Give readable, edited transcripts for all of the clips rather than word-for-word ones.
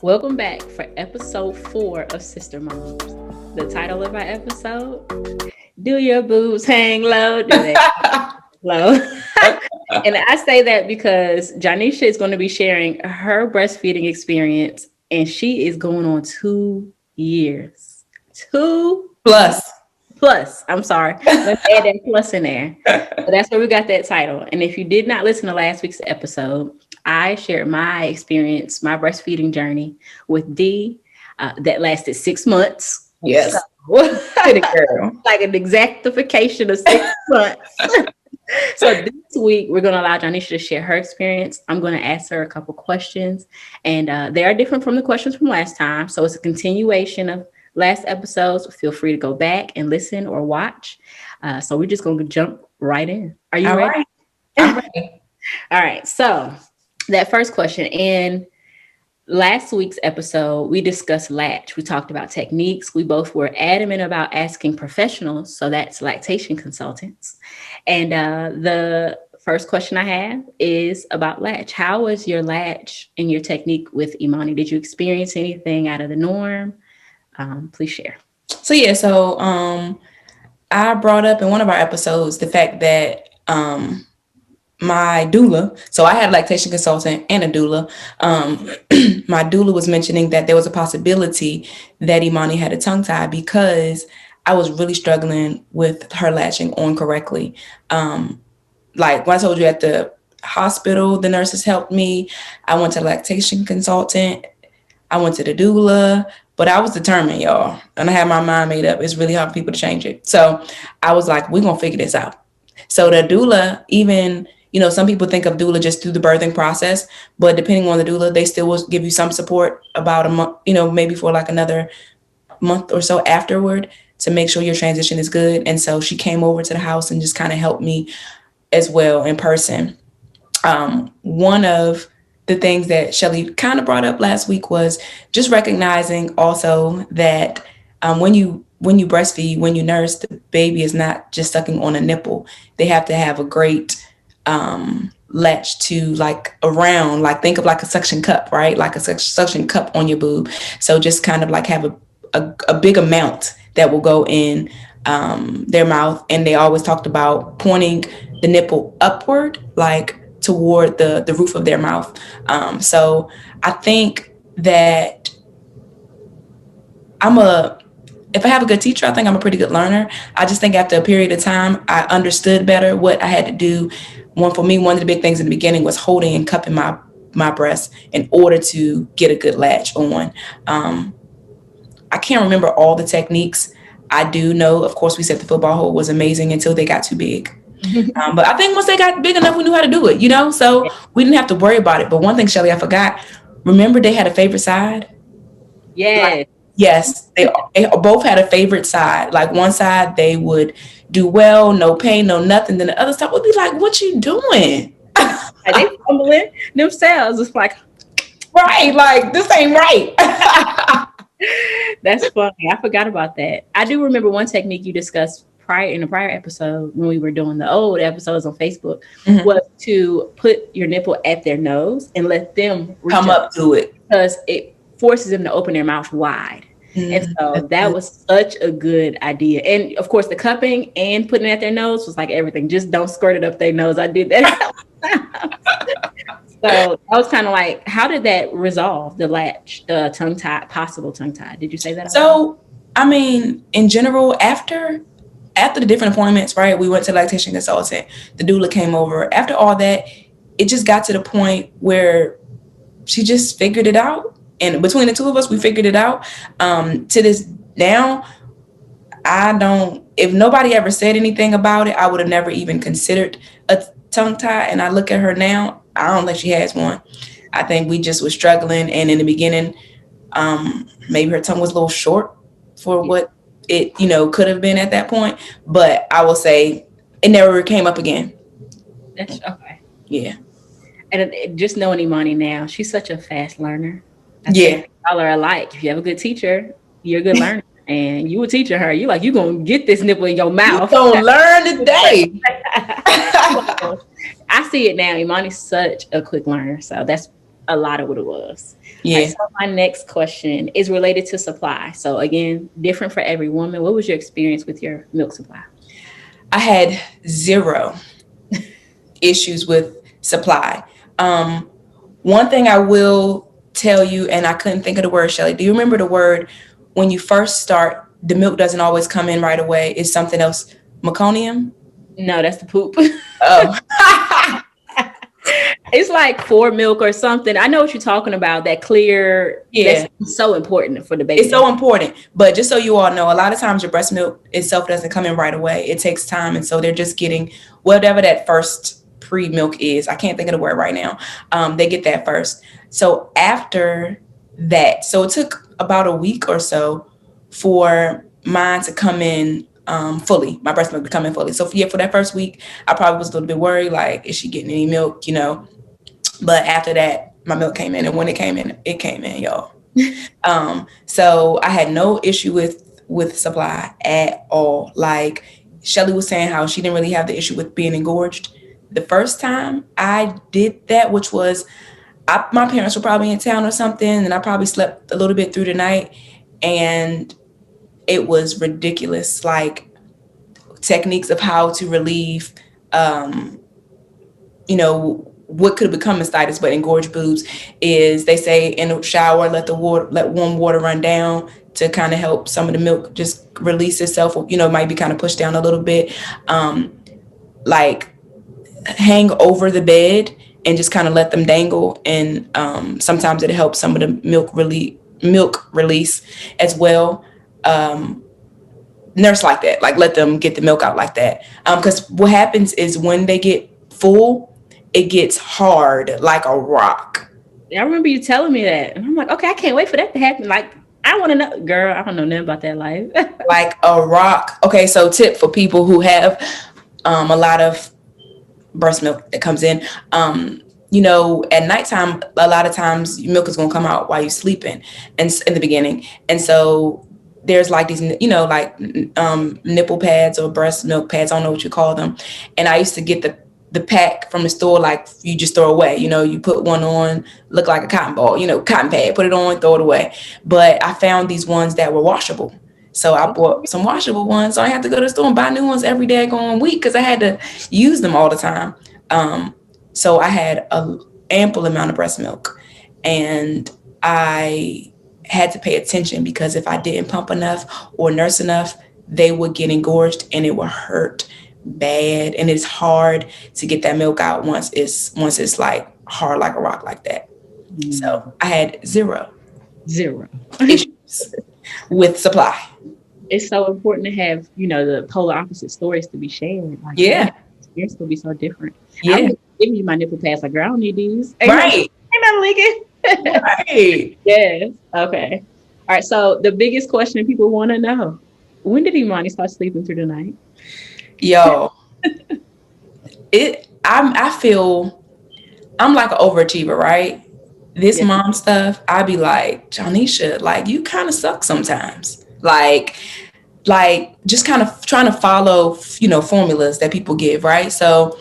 Welcome back for episode 4 of Sister Moms. The title of our episode, Do Your Boobs Hang Low? Do they low? And I say that because Johnesha is going to be sharing her breastfeeding experience, and she is going on 2 years. Two Plus. plus. I'm sorry. Let's add that plus in there. So that's where we got that title. And if you did not listen to last week's episode, I shared my experience, my breastfeeding journey with Dee that lasted 6 months. Yes. So, Pretty girl. like an exactification of 6 months. So this week, we're going to allow Johnesha to share her experience. I'm going to ask her a couple questions, and they are different from the questions from last time. So it's a continuation of last episodes. Feel free to go back and listen or watch. So we're just going to jump right in. Are you All ready? right. I'm ready. All right. So that first question, in last week's episode, we discussed Latch. We talked about techniques. We both were adamant about asking professionals. So that's lactation consultants. And the first question I have is about Latch. How was your Latch and your technique with Imani? Did you experience anything out of the norm? Please share. So I brought up in one of our episodes the fact that my doula, so I had a lactation consultant and a doula. My doula was mentioning that there was a possibility that Imani had a tongue tie because I was really struggling with her latching on correctly. Like when I told you at the hospital, the nurses helped me. I went to the lactation consultant. I went to the doula, but I was determined, y'all. And I had my mind made up. It's really hard for people to change it. So I was like, we're going to figure this out. So the doula, even, some people think of doula just through the birthing process, but depending on the doula, they still will give you some support about a month, maybe for like another month or so afterward to make sure your transition is good. And so she came over to the house and just kind of helped me as well in person. One of the things that Shelly kind of brought up last week was just recognizing also that when you breastfeed, when you nurse, the baby is not just sucking on a nipple. They have to have a great latch to like around, like think of like a suction cup, right? Like a suction cup on your boob. So just kind of like have a big amount that will go in their mouth. And they always talked about pointing the nipple upward, like toward the roof of their mouth. So I think that if I have a good teacher, I think I'm a pretty good learner. I just think after a period of time, I understood better what I had to do. One of the big things in the beginning was holding and cupping my breast in order to get a good latch on. I can't remember all the techniques. I do know, of course, we said the football hole was amazing until they got too big. But I think once they got big enough, we knew how to do it, so we didn't have to worry about it. But one thing, Shelly, I forgot. Remember they had a favorite side? Yes. Yes, they both had a favorite side. Like one side, they would do well, no pain, no nothing. Then the other side would be like, what you doing? They fumbling themselves. It's like, right, like this ain't right. that's funny. I forgot about that. I do remember one technique you discussed in a prior episode when we were doing the old episodes on Facebook, was to put your nipple at their nose and let them come up to it, because it forces them to open their mouth wide. And so that was such a good idea. And of course, the cupping and putting it at their nose was like everything. Just don't squirt it up their nose. I did that. So I was kind of like, how did that resolve the latch, tongue tie, possible tongue tie? Did you say that? So, I mean, in general, after the different appointments, right, we went to lactation consultant, the doula came over. After all that, it just got to the point where she just figured it out. And between the two of us, we figured it out. To this now, if nobody ever said anything about it, I would have never even considered a tongue tie. And I look at her now, I don't think she has one. I think we just was struggling. And in the beginning, maybe her tongue was a little short for what it, could have been at that point. But I will say it never came up again. That's okay. Yeah. And just knowing Imani now, she's such a fast learner. I think y'all are alike. If you have a good teacher, you're a good learner. And you were teaching her, you're like, you're going to get this nipple in your mouth. You're going to learn today. I see it now. Imani's such a quick learner. So that's a lot of what it was. All right, Yeah. so my next question is related to supply. So again, different for every woman. What was your experience with your milk supply? I had zero issues with supply. Um, One thing I will tell you, and I couldn't think of the word, Shelly. Do you remember the word when you first start? The milk doesn't always come in right away. It's something else. Meconium. No, that's the poop. Oh, It's like for milk or something. I know what you're talking about. That clear, that's yeah. so important for the It's baby. so important. But just so you all know, a lot of times your breast milk itself doesn't come in right away. It takes time. And so they're just getting whatever that first pre milk is. I can't think of the word right now. They get that first. So after that, so it took about a week or so for mine to come in fully, my breast milk to come in fully. So yeah, for that first week, I probably was a little bit worried, like, is she getting any milk, you know? But after that, my milk came in. And when it came in, y'all. So I had no issue with supply at all. Like Shelly was saying how she didn't really have the issue with being engorged. The first time I did that, which was my parents were probably in town or something, and I probably slept a little bit through the night, and it was ridiculous. Like techniques of how to relieve, um, what could become mastitis, but engorged boobs is they say in the shower, let warm water run down to kind of help some of the milk just release itself, or, it might be kind of pushed down a little bit. Like hang over the bed and just kind of let them dangle. And sometimes it helps some of the milk release as well. Nurse like that, like let them get the milk out like that. Because what happens is when they get full, it gets hard like a rock. I remember you telling me that. And I'm like, okay, I can't wait for that to happen. Like, I want to know, girl, I don't know nothing about that life. Like a rock. Okay, so tip for people who have a lot of breast milk that comes in. At nighttime, a lot of times milk is gonna come out while you're sleeping, and in the beginning, and so there's like these, nipple pads or breast milk pads. I don't know what you call them, and I used to get the pack from the store, like you just throw away. You put one on, look like a cotton ball, cotton pad, put it on, throw it away. But I found these ones that were washable. So I bought some washable ones. So I had to go to the store and buy new ones every day going week because I had to use them all the time. So I had an ample amount of breast milk, and I had to pay attention because if I didn't pump enough or nurse enough, they would get engorged and it would hurt bad. And it's hard to get that milk out once it's like hard like a rock like that. So I had zero issues with supply. It's so important to have, the polar opposite stories to be shared. Like, Yeah. Yours will be so different. Yeah. I'm giving you my nipple pads. Like, girl, I don't need these. Right. Ain't nothing leaking. Right. Yes. Okay. All right. So the biggest question people want to know: when did Imani start sleeping through the night? Yo, I feel I'm like an overachiever, right? This mom stuff, I be like, Johnesha, like you kind of suck sometimes. Like just kind of trying to follow, formulas that people give, right? So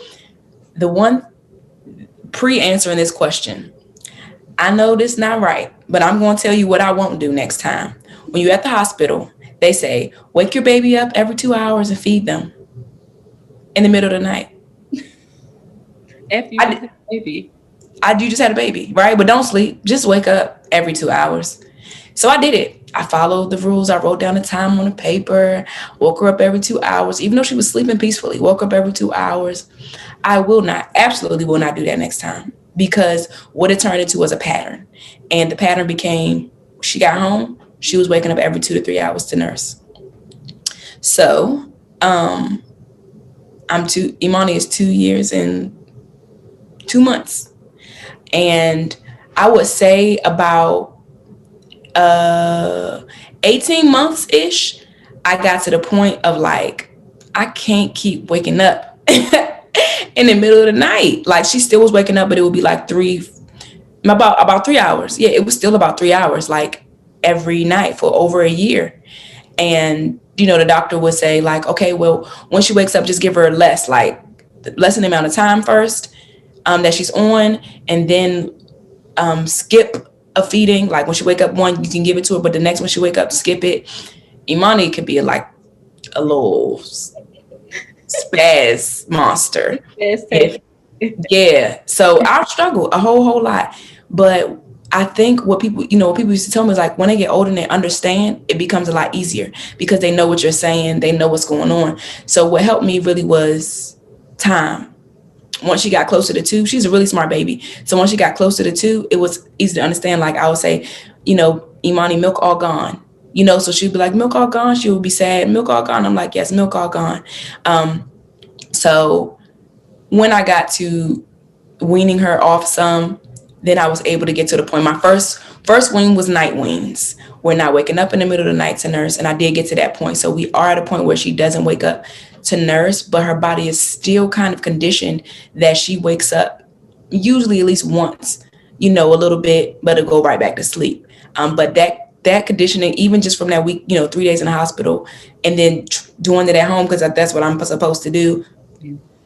the one pre-answering this question, I know this not right, but I'm going to tell you what I won't do next time. When you're at the hospital, they say, wake your baby up every 2 hours and feed them in the middle of the night. After you had a baby. You just had a baby, right? But don't sleep. Just wake up every 2 hours. So I did it. I followed the rules. I wrote down the time on a paper, woke her up every 2 hours, even though she was sleeping peacefully, woke up every 2 hours. I absolutely will not do that next time, because what it turned into was a pattern. And the pattern became, she got home, she was waking up every 2 to 3 hours to nurse. So Imani is 2 years and 2 months. And I would say about 18 months ish, I got to the point of like, I can't keep waking up in the middle of the night. Like she still was waking up, but it would be like about 3 hours. Yeah, it was still about 3 hours, like every night for over a year. And, the doctor would say like, okay, well, when she wakes up, just give her lessen the amount of time first that she's on, and then skip a feeding. Like when she wake up one, you can give it to her, but the next one she wake up, skip it. Imani could be like a little spaz monster. Yes, If Yeah. So I've struggled a whole lot. But I think what people, what people used to tell me is like when they get older and they understand, it becomes a lot easier because they know what you're saying, they know what's going on. So what helped me really was time. Once she got closer to 2, she's a really smart baby. So once she got closer to 2, it was easy to understand. Like I would say, Imani, milk all gone. So she'd be like, milk all gone. She would be sad, milk all gone. I'm like, yes, milk all gone. So when I got to weaning her off some, then I was able to get to the point. My first wean was night weans. We're not waking up in the middle of the night to nurse, and I did get to that point. So we are at a point where she doesn't wake up to nurse, but her body is still kind of conditioned that she wakes up usually at least once, a little bit, but it'll go right back to sleep. But that conditioning, even just from that week, 3 days in the hospital, and then doing it at home because that's what I'm supposed to do,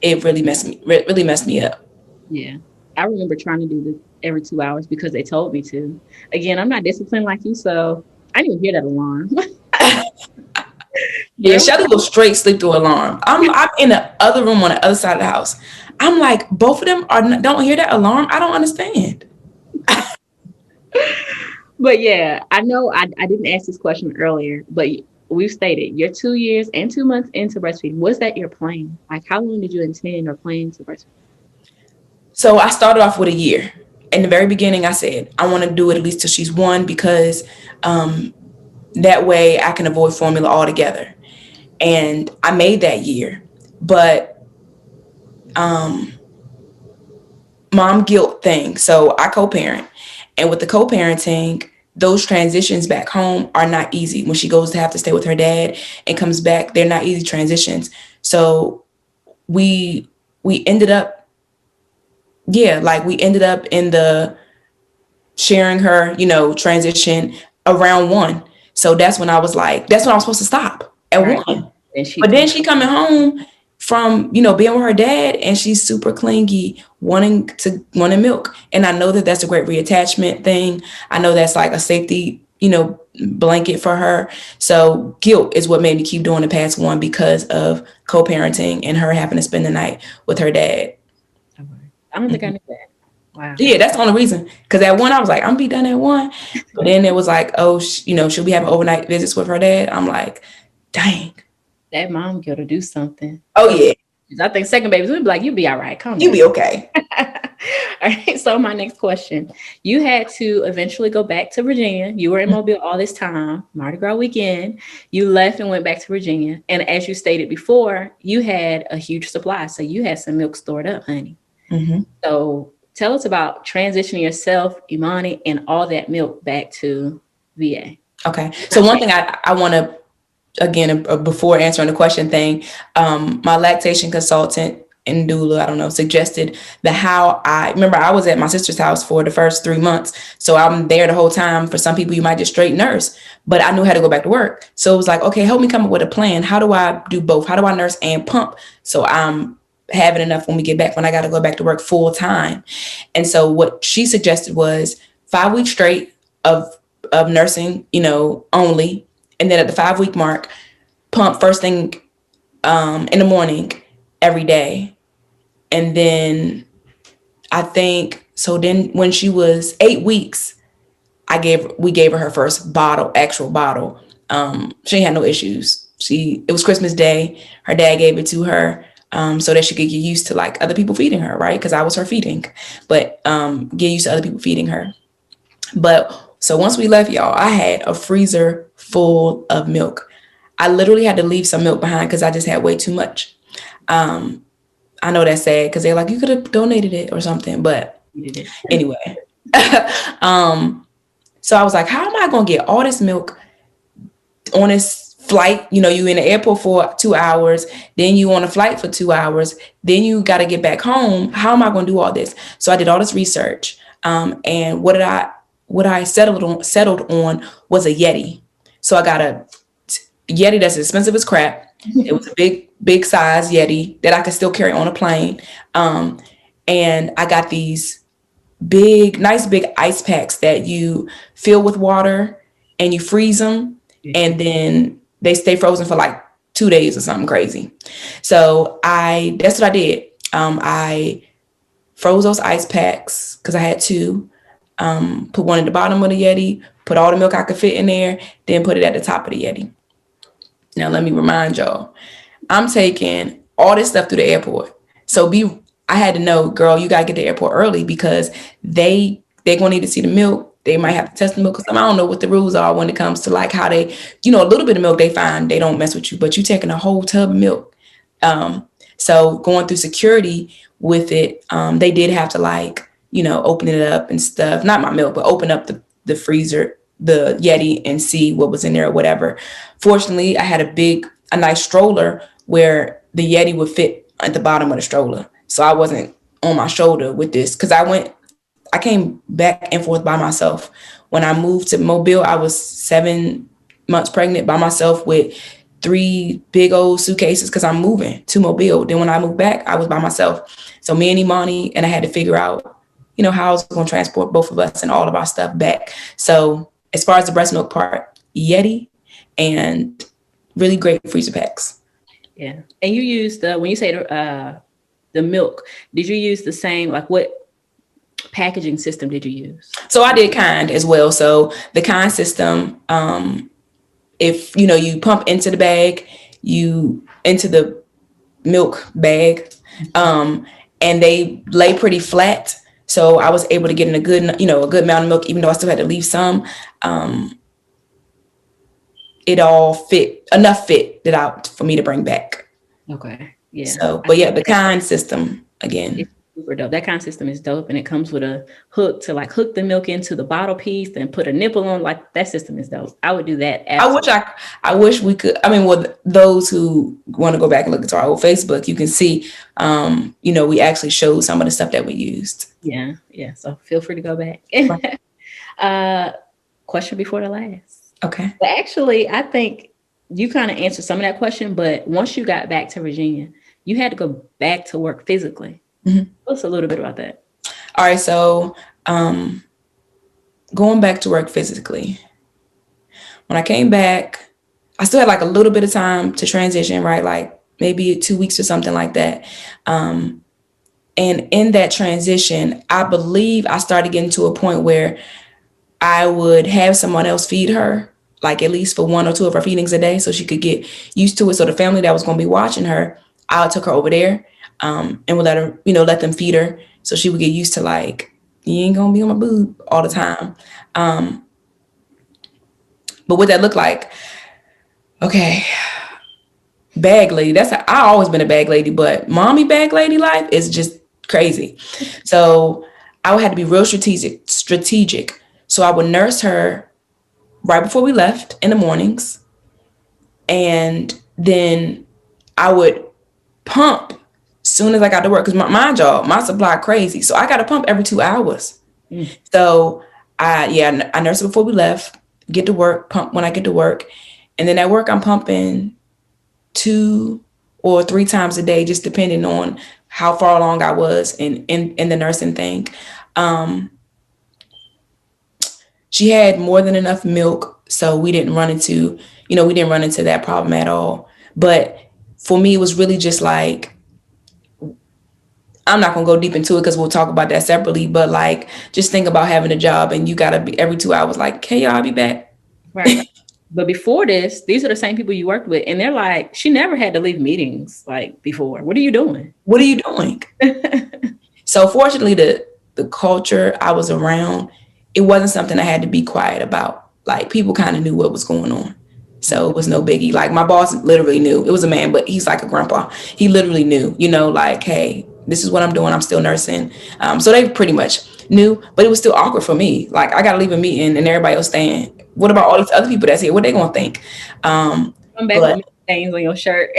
it really messed me up. Yeah. I remember trying to do this every 2 hours because they told me to. Again, I'm not disciplined like you, so I didn't even hear that alarm. Yeah, Shelly will straight sleep through alarm. I'm in the other room on the other side of the house. I'm like, both of them don't hear that alarm. I don't understand. But yeah, I know I didn't ask this question earlier, but we've stated you're 2 years and 2 months into breastfeeding. Was that your plan? Like, how long did you intend or plan to breastfeed? So I started off with a year. In the very beginning, I said I want to do it at least till she's 1 because that way I can avoid formula altogether. And I made that year, but mom guilt thing. So I co-parent, and with the co-parenting, those transitions back home are not easy. When she goes to have to stay with her dad and comes back, they're not easy transitions. So we ended up, we ended up in the sharing her, transition around 1. So that's when I was like, that's when I was supposed to stop at Right. 1. But then she coming home from, being with her dad, and she's super clingy, wanting milk. And I know that that's a great reattachment thing. I know that's like a safety, blanket for her. So guilt is what made me keep doing the past 1 because of co-parenting and her having to spend the night with her dad. I don't think I knew that. Wow. Yeah, that's the only reason. Because at 1, I was like, I'm gonna be done at 1. But then it was like, oh, she'll be having overnight visits with her dad. I'm like, dang. That mom got to do something. Oh yeah. I think second babies would be like, you'll be all right. Come You'll be okay. All right. So my next question. You had to eventually go back to Virginia. You were in Mobile all this time, Mardi Gras weekend. You left and went back to Virginia. And as you stated before, you had a huge supply. So you had some milk stored up, honey. Mm-hmm. So tell us about transitioning yourself, Imani, and all that milk back to VA. Okay. So one thing I want to, again, before answering the question thing, my lactation consultant and doula, I don't know, suggested remember I was at my sister's house for the first 3 months. So I'm there the whole time. For some people, you might just straight nurse, but I knew how to go back to work. So it was like, okay, help me come up with a plan. How do I do both? How do I nurse and pump? So I'm having enough when we get back, when I got to go back to work full time. And so what she suggested was 5 weeks straight of nursing, only. And then at the 5-week mark, pump first thing in the morning every day. And then I think, so then when she was 8 weeks, we gave her first actual bottle. She had no issues. It was Christmas Day. Her dad gave it to her so that she could get used to like other people feeding her, right? Because I was her feeding, but get used to other people feeding her. But so once we left, y'all, I had a freezer full of milk. I literally had to leave some milk behind because I just had way too much. I know that's sad because they're like, you could have donated it or something, but anyway. So I was like, how am I going to get all this milk on this flight? You in the airport for 2 hours, then you on a flight for 2 hours, then you got to get back home. How am I going to do all this? So I did all this research. And what I settled on was a Yeti. So I got a Yeti that's expensive as crap. It was a big size Yeti that I could still carry on a plane. And I got these nice big ice packs that you fill with water and you freeze them, and then they stay frozen for like 2 days or something crazy. So that's what I did. I froze those ice packs because I had two. Put one at the bottom of the Yeti, put all the milk I could fit in there, then put it at the top of the Yeti. Now let me remind y'all, I'm taking all this stuff through the airport. So I had to know, girl, you gotta get to the airport early because they're gonna need to see the milk. They might have to test the milk because I don't know what the rules are when it comes to like how they, a little bit of milk they find, they don't mess with you, but you taking a whole tub of milk. So going through security with it, they did have to like, open it up and stuff. Not my milk, but open up the freezer, the Yeti, and see what was in there or whatever. Fortunately, I had a nice stroller where the Yeti would fit at the bottom of the stroller. So I wasn't on my shoulder with this because I came back and forth by myself. When I moved to Mobile, I was 7 months pregnant by myself with 3 big old suitcases because I'm moving to Mobile. Then when I moved back, I was by myself. So me and Imani, and I had to figure out, how I was going to transport both of us and all of our stuff back. So as far as the breast milk part, Yeti and really great freezer packs. Yeah. And you used when you say the milk, did you use the same, like what packaging system did you use? So I did Kind as well. So the Kind system, if you pump into the bag, into the milk bag, and they lay pretty flat. So I was able to get in a good amount of milk, even though I still had to leave some. It all fit out for me to bring back. Okay. Yeah. So, but yeah, the Kind system again. It's super dope. That Kind system is dope, and it comes with a hook to like hook the milk into the bottle piece and put a nipple on. Like that system is dope. I would do that. Absolutely. I wish we could. I mean, well, those who want to go back and look at our old Facebook, you can see, we actually showed some of the stuff that we used. Yeah. Yeah. So feel free to go back. Question before the last. Okay. But actually, I think you kind of answered some of that question, but once you got back to Virginia, you had to go back to work physically. Mm-hmm. Tell us a little bit about that. All right. So going back to work physically, when I came back, I still had like a little bit of time to transition, right? Like maybe 2 weeks or something like that. And in that transition, I believe I started getting to a point where I would have someone else feed her, like at least for 1 or 2 of her feedings a day so she could get used to it. So the family that was going to be watching her, I took her over there and would let them feed her so she would get used to like, you ain't going to be on my boob all the time. But what that looked like, okay, bag lady, I always been a bag lady, but mommy bag lady life is just crazy. So I would have to be real strategic. So I would nurse her right before we left in the mornings. And then I would pump as soon as I got to work. Because mind y'all, my supply crazy. So I got to pump every 2 hours. So I nurse her before we left, get to work, pump when I get to work. And then at work, I'm pumping 2 or 3 times a day, just depending on how far along I was in the nursing thing. She had more than enough milk, so we didn't run into that problem at all. But for me, it was really just like, I'm not going to go deep into it because we'll talk about that separately, but like, just think about having a job and you got to be every 2 hours like, hey, y'all, I'll be back. Right. But before this, these are the same people you worked with. And they're like, she never had to leave meetings like before. What are you doing? So fortunately, the culture I was around, it wasn't something I had to be quiet about. Like people kind of knew what was going on. So it was no biggie. Like my boss literally knew. It was a man, but he's like a grandpa. He literally knew, like, hey, this is what I'm doing. I'm still nursing. So they pretty much knew, but it was still awkward for me. Like I got to leave a meeting and everybody else staying. What about all these other people that's here? What they going to think? Come back with stains on your shirt.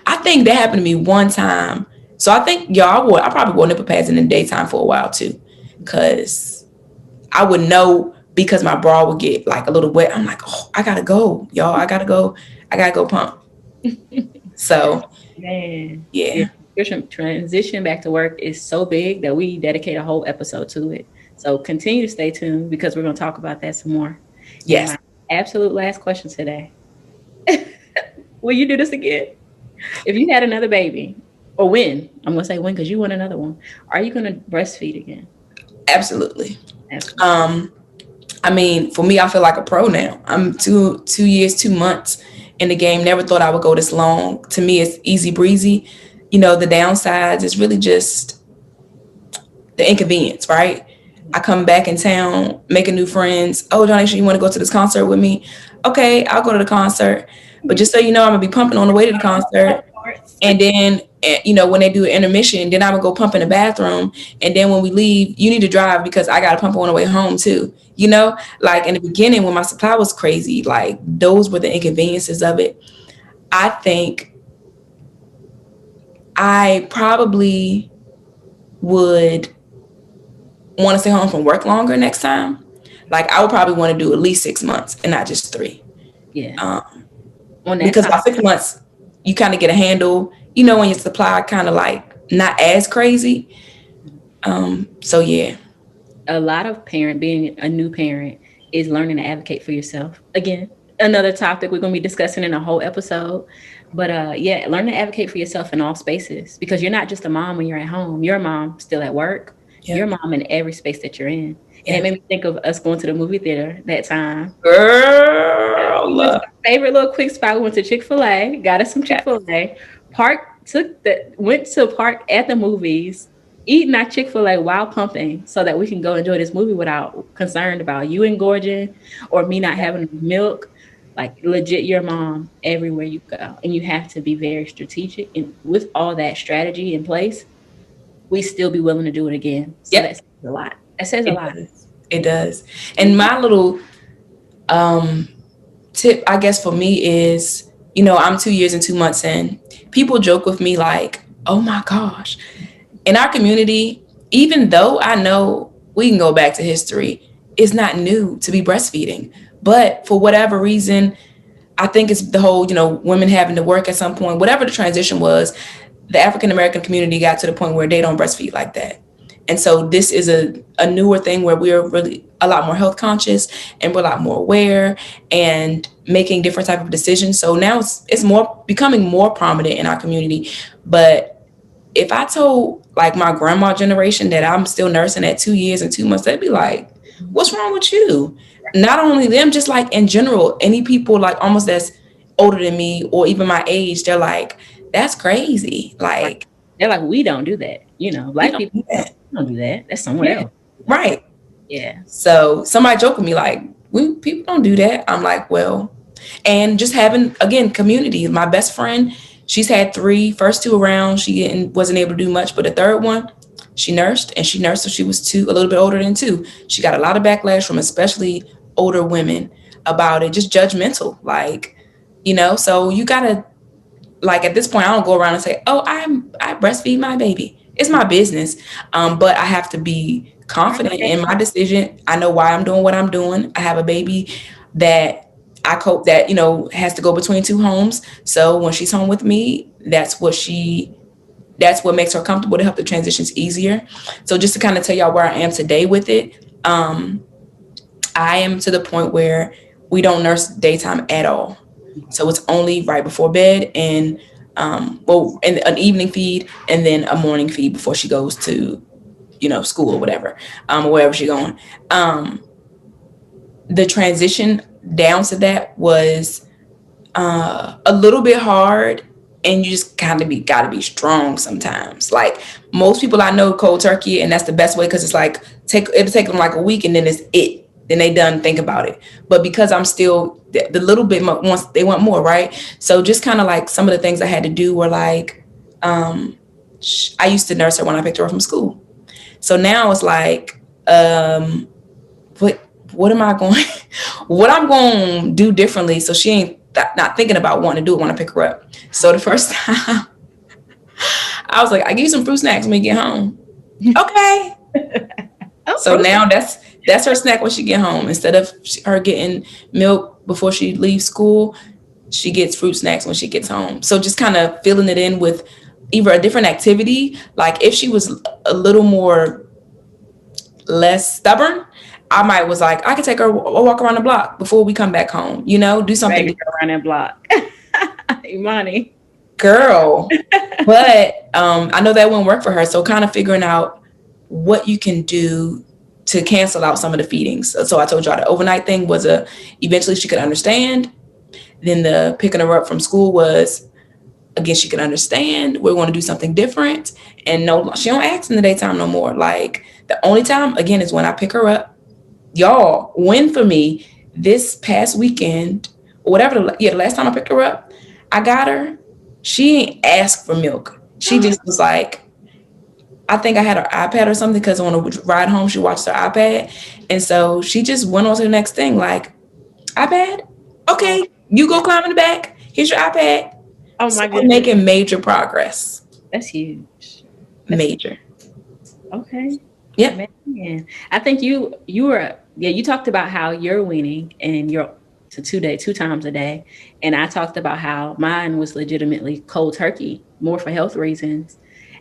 I think that happened to me one time. So I think, I probably wore nipple pads in the daytime for a while too, because I would know because my bra would get like a little wet. I'm like, oh, I gotta go, y'all. I gotta go pump. So, Man. yeah. Your transition back to work is so big that we dedicate a whole episode to it. So continue to stay tuned because we're going to talk about that some more. And Yes, my absolute last question today: will you do this again? If you had another baby, or when? I'm going to say when because you want another one. Are you going to breastfeed again? absolutely. Absolutely. Um, I mean, for me, I feel like a pro now. I'm 2 years, 2 months in the game. Never thought I would go this long. To me, it's easy breezy. The downsides is really just the inconvenience, right? I come back in town, making new friends. Oh, Johnesha, you want to go to this concert with me? Okay, I'll go to the concert. But just so you know, I'm gonna be pumping on the way to the concert. And then, when they do an intermission, then I'm gonna go pump in the bathroom. And then when we leave, you need to drive because I gotta pump on the way home too. Like in the beginning when my supply was crazy, like those were the inconveniences of it. I think I probably would want to stay home from work longer next time. Like I would probably want to do at least 6 months and not just 3. Yeah. On that Because by top, 6 months, you kind of get a handle, when your supply kind of like not as crazy. So yeah. a lot of being a new parent is learning to advocate for yourself. Again, another topic we're going to be discussing in a whole episode. But yeah, learn to advocate for yourself in all spaces because you're not just a mom when you're at home. You're a mom still at work. Yeah. You're a mom in every space that you're in. And Yeah. it made me think of us going to the movie theater that time. We went to Girl. our favorite little quick spot. We went to Chick-fil-A, got us some Chick-fil-A, went to park at the movies, eating our Chick-fil-A while pumping so that we can go enjoy this movie without concerned about you engorging or me not having milk. Like legit your mom everywhere you go. And you have to be very strategic. And with all that strategy in place, we still be willing to do it again. So that Yep. says a lot. That says a It lot. does. It does. And my little tip, I guess, for me is, I'm 2 years and 2 months in. People joke with me like, oh my gosh. In our community, even though I know we can go back to history, it's not new to be breastfeeding. But for whatever reason, I think it's the whole, women having to work at some point, whatever the transition was, the African American community got to the point where they don't breastfeed like that. And so this is a newer thing where we're really a lot more health conscious and we're a lot more aware and making different type of decisions. So now it's more becoming more prominent in our community. But if I told like my grandma generation that I'm still nursing at 2 years and 2 months, they'd be like, what's wrong with you? Not only them, just like in general, any people like almost that's older than me or even my age, they're like, that's crazy. Like, They're like, we don't do that. we Black don't people do that. don't do that. That's somewhere Yeah. else. Right. Yeah. So somebody joked with me like, we people don't do that. I'm like, well, and just having again community. My best friend, she's had 3, first 2 around. She wasn't able to do much, but the third one, she nursed till she was 2, a little bit older than 2. She got a lot of backlash from especially older women about it, just judgmental, like, So you gotta like at this point, I don't go around and say, oh, I breastfeed my baby. It's my business. But I have to be confident in my decision. I know why I'm doing what I'm doing. I have a baby that I cope that, has to go between 2 homes. So when she's home with me, that's what makes her comfortable to help the transitions easier. So just to kind of tell y'all where I am today with it, I am to the point where we don't nurse daytime at all. So it's only right before bed and and an evening feed and then a morning feed before she goes to, school or whatever, or wherever she's going. The transition down to that was a little bit hard, and you just kind of gotta be strong sometimes. Like most people I know cold turkey, and that's the best way because it's like it'll take them like a week and then it's it. Then they done think about it. But because I'm still the little bit once they want more, right? So just kind of like some of the things I had to do were like, I used to nurse her when I picked her up from school. So now it's like, what am I going, what I'm going to do differently so she ain't not thinking about wanting to do it when I pick her up. So the first time I was like, I give you some fruit snacks when you get home. Okay. So now that's her snack when she get home. Instead of her getting milk before she leaves school, she gets fruit snacks when she gets home. So just kind of filling it in with either a different activity. Like if she was a little more less stubborn, I might was like, I could take her a walk around the block before we come back home, you know, do something. Ready to run that block. Imani. Girl. But I know that won't work for her. So kind of figuring out what you can do to cancel out some of the feedings. So I told y'all the overnight thing was eventually she could understand. Then the picking her up from school was, again, she could understand. We're going to do something different. And no, she don't ask in the daytime no more. Like the only time, again, is when I pick her up. Y'all, win for me this past weekend, or whatever. The last time I picked her up, I got her. She ain't asked for milk. She just was like, I think I had her iPad or something because on a ride home, she watched her iPad. And so she just went on to the next thing, like, iPad? Okay, you go climb in the back. Here's your iPad. Oh So my we're goodness. making major progress. That's huge. Major. Okay. Yep. Man. I think you were, you talked about how you're weaning and you're to 2 times a day. And I talked about how mine was legitimately cold turkey, more for health reasons.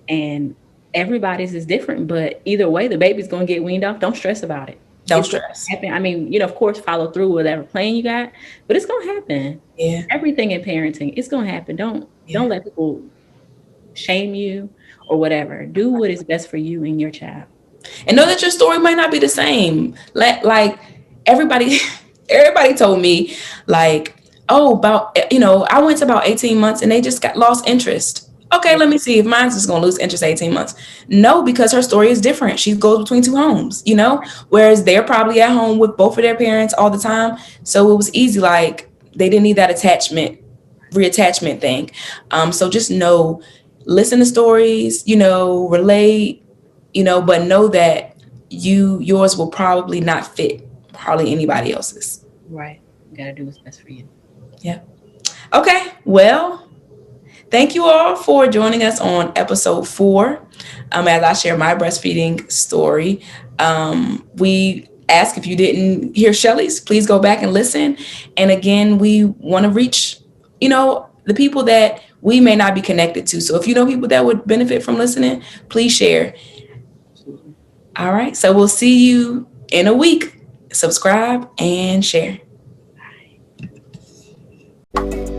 And everybody's is different, but either way, the baby's going to get weaned off. Don't stress about it. Don't It's gonna stress. happen. I mean, of course, follow through with whatever plan you got, but it's going to happen. Yeah. Everything in parenting, it's going to happen. Don't Yeah. let people shame you or whatever. Do what is best for you and your child. And know that your story might not be the same. Like everybody, everybody told me, like, oh, about I went to about 18 months and they just got lost interest. Okay, let me see if mine's just gonna lose interest 18 months. No, because her story is different. She goes between two homes, whereas they're probably at home with both of their parents all the time. So it was easy, like they didn't need that reattachment thing. So just listen to stories, relate, but know that yours will probably not fit hardly anybody else's. Right. You got to do what's best for you. Yeah. Okay. Well, thank you all for joining us on episode 4. As I share my breastfeeding story, we ask if you didn't hear Shelly's, please go back and listen. And again, we want to reach, the people that we may not be connected to. So if you know people that would benefit from listening, please share. Absolutely. All right. So we'll see you in a week. Subscribe and share. Bye.